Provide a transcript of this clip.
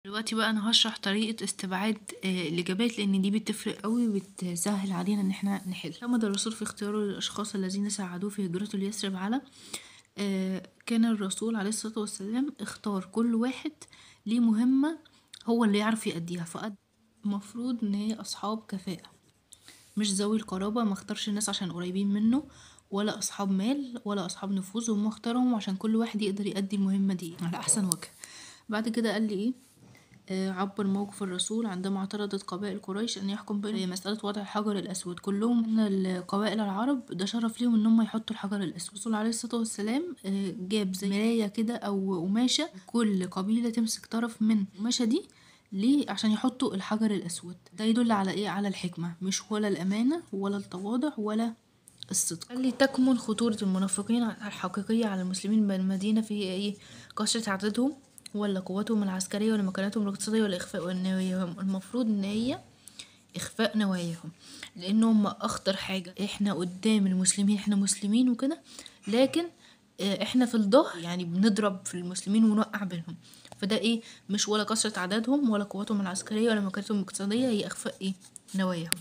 دلوقتي بقى انا هشرح طريقة استبعاد الاجابات، لان دي بتفرق قوي وبتسهل علينا ان احنا نحل. اعتمد الرسول في اختياره للاشخاص الذين ساعدوه في هجرته ليثرب على كان الرسول عليه الصلاة والسلام اختار كل واحد ليه مهمة هو اللي يعرف يأديها، المفروض ان هي اصحاب كفاءة مش ذوي القرابة. ما اختارش الناس عشان قريبين منه، ولا اصحاب مال، ولا اصحاب نفوذ. هم اختارهم عشان كل واحد يقدر يأدي المهمة دي على احسن وجه. بعد كده قال لي ايه؟ عبر موقف الرسول عندما اعترضت قبائل قريش ان يحكم بين مسألة وضع الحجر الاسود. كلهم ان القبائل العرب ده شرف ليهم ان هم يحطوا الحجر الاسود. الرسول عليه الصلاة والسلام جاب زي مراية كده او قماشة، كل قبيلة تمسك طرف من القماشة دي ليه؟ عشان يحطوا الحجر الاسود. ده يدل على ايه؟ على الحكمة، مش ولا الامانة ولا التواضع ولا الصدق. قال لي تكمن خطورة المنافقين الحقيقية على المسلمين بالمدينة في ايه؟ كثرة عددهم، ولا قوتهم العسكرية، ولا مكانتهم الاقتصادية، ولا إخفاء نواياهم. المفروض إن هي إخفاء نواياهم، لأنهم أخطر حاجة. إحنا قدام المسلمين إحنا مسلمين وكده، لكن إحنا في الظهر يعني بنضرب في المسلمين ونوقع بينهم. فده إيه؟ مش ولا كثرة عددهم، ولا قوتهم العسكرية، ولا مكانتهم الاقتصادية، هي إخفاء إيه؟ نواياهم.